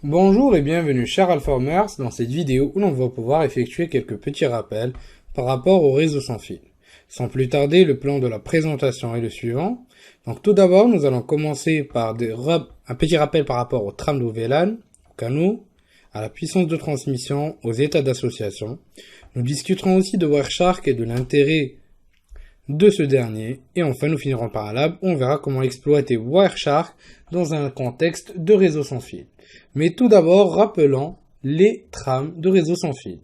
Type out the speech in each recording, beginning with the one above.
Bonjour et bienvenue chers Alphaomers dans cette vidéo où l'on va pouvoir effectuer quelques petits rappels par rapport au réseau sans fil. Sans plus tarder, le plan de la présentation est le suivant. Donc tout d'abord, nous allons commencer par un petit rappel par rapport au tram de VLAN, au canaux, à la puissance de transmission, aux états d'association. Nous discuterons aussi de Wireshark et de l'intérêt de ce dernier. Et enfin, nous finirons par un lab où on verra comment exploiter Wireshark dans un contexte de réseau sans fil. Mais tout d'abord, rappelons les trams de réseau sans fil.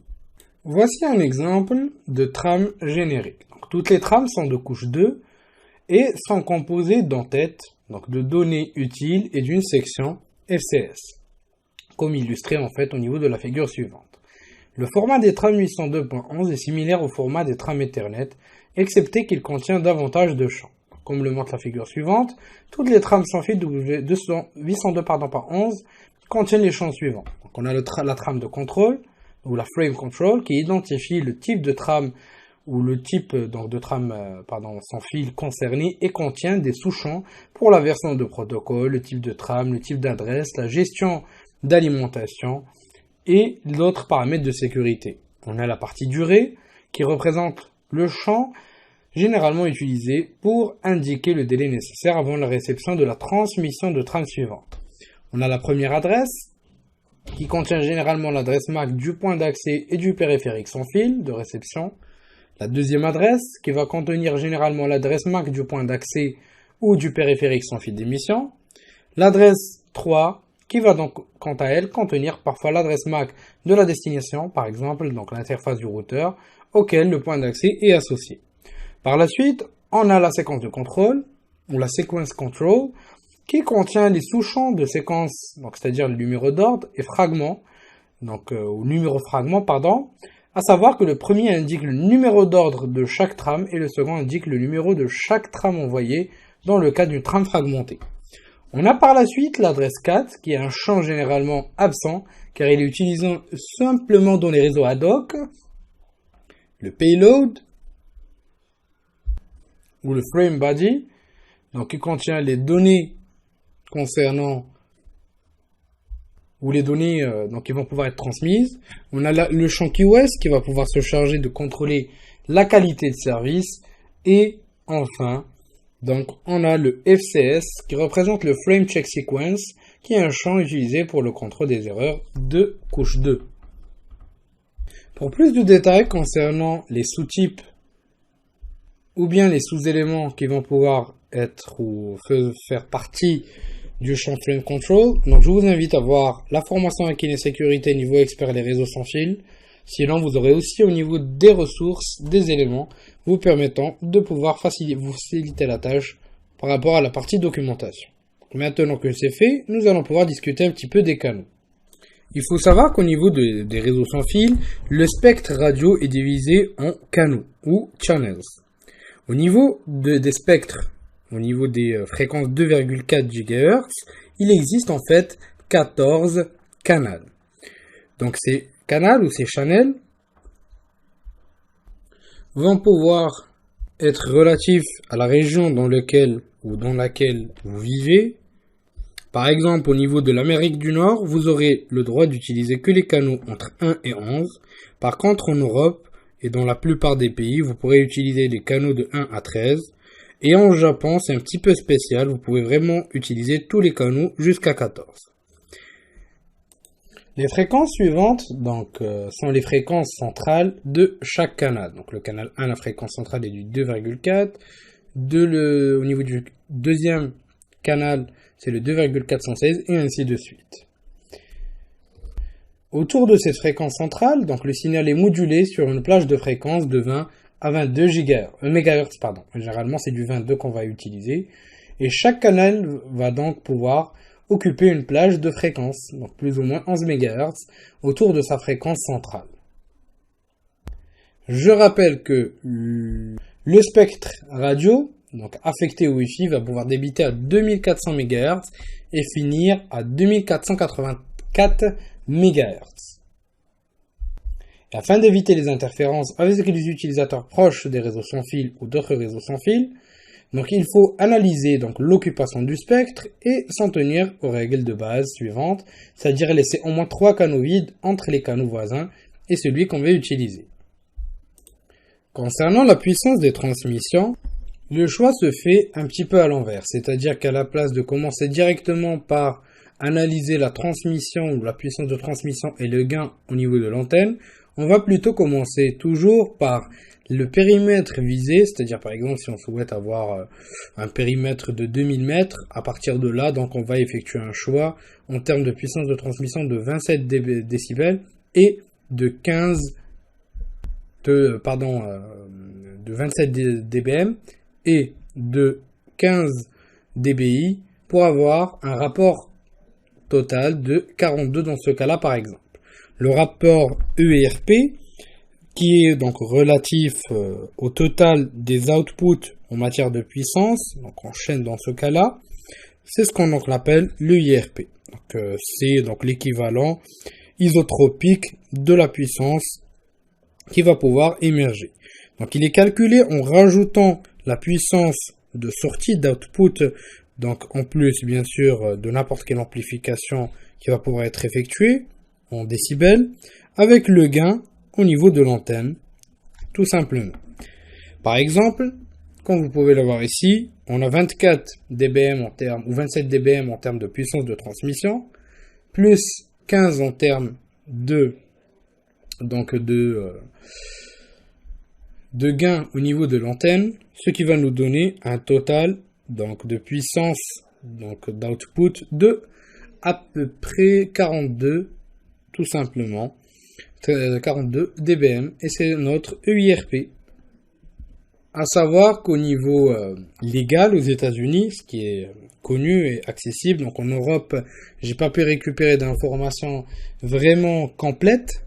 Voici un exemple de trame générique. Donc, toutes les trames sont de couche 2 et sont composées d'entêtes, donc de données utiles et d'une section FCS, comme illustré en fait au niveau de la figure suivante. Le format des trames 802.11 est similaire au format des trames Ethernet, excepté qu'il contient davantage de champs. Comme le montre la figure suivante, toutes les trames sans fil 802.11 contiennent les champs suivants. Donc on a la trame de contrôle, ou la frame control, qui identifie le type de trame ou le type de trame sans fil concerné et contient des sous-champs pour la version de protocole, le type de trame, le type d'adresse, la gestion d'alimentation et d'autres paramètres de sécurité. On a la partie durée qui représente le champ généralement utilisé pour indiquer le délai nécessaire avant la réception de la transmission de trame suivante. On a la première adresse qui contient généralement l'adresse MAC du point d'accès et du périphérique sans fil de réception. La deuxième adresse qui va contenir généralement l'adresse MAC du point d'accès ou du périphérique sans fil d'émission. L'adresse 3 qui va donc quant à elle contenir parfois l'adresse MAC de la destination, par exemple donc l'interface du routeur auquel le point d'accès est associé. Par la suite, on a la séquence de contrôle ou la sequence control qui contient les sous-champs de séquence, donc c'est-à-dire le numéro d'ordre et fragment, ou numéro fragment, pardon, à savoir que le premier indique le numéro d'ordre de chaque trame et le second indique le numéro de chaque trame envoyée dans le cas d'une trame fragmentée. On a par la suite l'adresse 4 qui est un champ généralement absent car il est utilisé simplement dans les réseaux ad hoc, le payload ou le frame body, donc qui contient les données concernant ou les données qui vont pouvoir être transmises. On a le champ QoS qui va pouvoir se charger de contrôler la qualité de service et enfin donc on a le FCS qui représente le Frame Check Sequence qui est un champ utilisé pour le contrôle des erreurs de couche 2. Pour plus de détails concernant les sous-types ou bien les sous-éléments qui vont pouvoir être ou faire partie du champ Frame Control, donc je vous invite à voir la formation Akine Sécurité niveau expert des réseaux sans fil. Sinon, vous aurez aussi au niveau des ressources, des éléments vous permettant de pouvoir vous faciliter la tâche par rapport à la partie documentation. Maintenant que c'est fait, nous allons pouvoir discuter un petit peu des canaux. Il faut savoir qu'au niveau des réseaux sans fil, le spectre radio est divisé en canaux ou channels. Au niveau des spectres, au niveau des fréquences 2,4 GHz, il existe en fait 14 canaux. Donc ces canaux ou ces channels vont pouvoir être relatifs à la région dans laquelle vous vivez. Par exemple, au niveau de l'Amérique du Nord, vous aurez le droit d'utiliser que les canaux entre 1 et 11. Par contre, en Europe et dans la plupart des pays, vous pourrez utiliser les canaux de 1 à 13. Et en Japon, c'est un petit peu spécial, vous pouvez vraiment utiliser tous les canaux jusqu'à 14. Les fréquences suivantes sont les fréquences centrales de chaque canal. Donc le canal 1, la fréquence centrale est du 2,4. Au niveau du deuxième canal, c'est le 2,416 et ainsi de suite. Autour de cette fréquence centrale, donc le signal est modulé sur une plage de fréquence de 20 à 22 MHz. Généralement, c'est du 22 qu'on va utiliser. Et chaque canal va donc pouvoir occuper une plage de fréquence, donc plus ou moins 11 MHz, autour de sa fréquence centrale. Je rappelle que le spectre radio, donc affecté au Wi-Fi, va pouvoir débuter à 2400 MHz et finir à 2484 MHz. Afin d'éviter les interférences avec les utilisateurs proches des réseaux sans fil ou d'autres réseaux sans fil, Donc il faut analyser donc l'occupation du spectre et s'en tenir aux règles de base suivantes, c'est-à-dire laisser au moins 3 canaux vides entre les canaux voisins et celui qu'on veut utiliser. Concernant la puissance des transmissions, le choix se fait un petit peu à l'envers, c'est-à-dire qu'à la place de commencer directement par analyser la transmission ou la puissance de transmission et le gain au niveau de l'antenne, on va plutôt commencer toujours par le périmètre visé, c'est-à-dire par exemple si on souhaite avoir un périmètre de 2000 mètres, à partir de là, donc on va effectuer un choix en termes de puissance de transmission de 27 décibels et de 27 dBm et de 15 dBi pour avoir un rapport total de 42 dans ce cas-là par exemple. Le rapport ERP qui est donc relatif au total des outputs en matière de puissance, donc en chaîne dans ce cas-là, c'est ce qu'on appelle l'EIRP. C'est donc l'équivalent isotropique de la puissance qui va pouvoir émerger. Donc il est calculé en rajoutant la puissance de sortie d'output, donc en plus bien sûr de n'importe quelle amplification qui va pouvoir être effectuée en décibels, avec le gain au niveau de l'antenne, tout simplement. Par exemple, comme vous pouvez le voir ici, on a 24 dBm en termes, ou 27 dBm en termes de puissance de transmission, plus 15 en termes de gain au niveau de l'antenne, ce qui va nous donner un total donc de puissance d'output de à peu près 42, tout simplement 42 dBm, et c'est notre EIRP. À savoir qu'au niveau légal aux États-Unis, ce qui est connu et accessible, donc en Europe, j'ai pas pu récupérer d'informations vraiment complètes.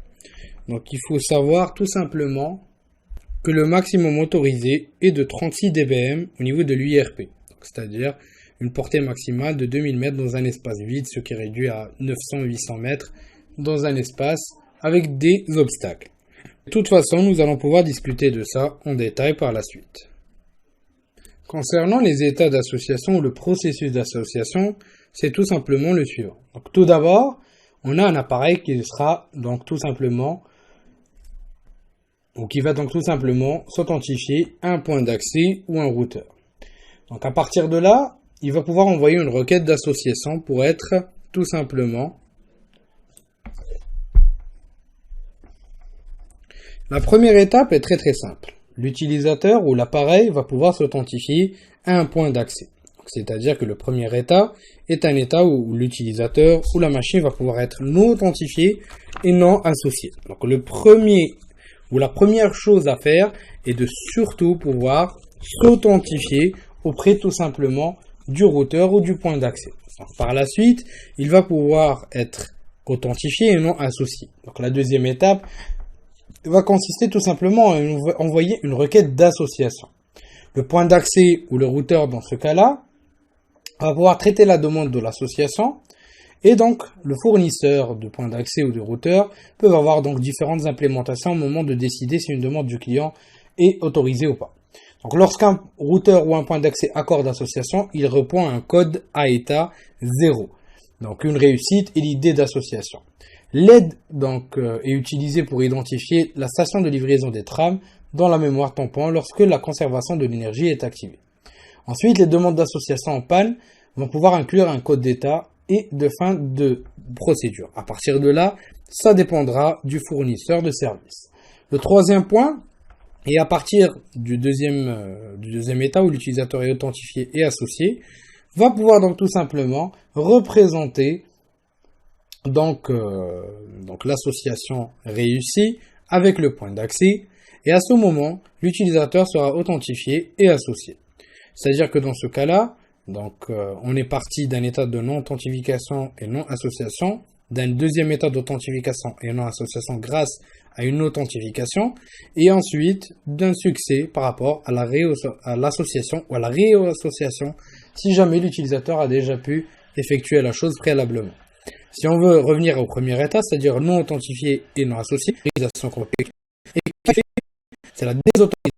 Donc il faut savoir tout simplement que le maximum autorisé est de 36 dBm au niveau de l'EIRP, c'est-à-dire une portée maximale de 2000 mètres dans un espace vide, ce qui réduit à 900-800 mètres dans un espace avec des obstacles. De toute façon, nous allons pouvoir discuter de ça en détail par la suite. Concernant les états d'association ou le processus d'association, c'est tout simplement le suivant. Donc, tout d'abord, on a un appareil qui sera donc tout simplement, ou qui va donc tout simplement s'authentifier à un point d'accès ou un routeur. Donc à partir de là, il va pouvoir envoyer une requête d'association pour être tout simplement. La première étape est très simple. L'utilisateur ou l'appareil va pouvoir s'authentifier à un point d'accès. C'est-à-dire que le premier état est un état où l'utilisateur ou la machine va pouvoir être non authentifié et non associé. Donc le premier ou la première chose à faire est de surtout pouvoir s'authentifier auprès tout simplement du routeur ou du point d'accès. Par la suite, il va pouvoir être authentifié et non associé. Donc la deuxième étape va consister tout simplement à envoyer une requête d'association. Le point d'accès ou le routeur dans ce cas-là va pouvoir traiter la demande de l'association et donc le fournisseur de point d'accès ou de routeur peut avoir donc différentes implémentations au moment de décider si une demande du client est autorisée ou pas. Donc lorsqu'un routeur ou un point d'accès accorde association, il répond à un code à état 0. Donc une réussite et l'idée d'association. L'aide donc est utilisée pour identifier la station de livraison des trames dans la mémoire tampon lorsque la conservation de l'énergie est activée. Ensuite, les demandes d'association en panne vont pouvoir inclure un code d'état et de fin de procédure. À partir de là, ça dépendra du fournisseur de service. Le troisième point, et à partir du deuxième état où l'utilisateur est authentifié et associé, va pouvoir donc tout simplement représenter donc l'association réussie avec le point d'accès, et à ce moment, l'utilisateur sera authentifié et associé. C'est-à-dire que dans ce cas-là, on est parti d'un état de non-authentification et non-association, d'un deuxième état d'authentification et non-association grâce à une authentification, et ensuite d'un succès par rapport à l'association ou à la réassociation si jamais l'utilisateur a déjà pu effectuer la chose préalablement. Si on veut revenir au premier état, c'est-à-dire non authentifié et non associé, c'est la désautorisation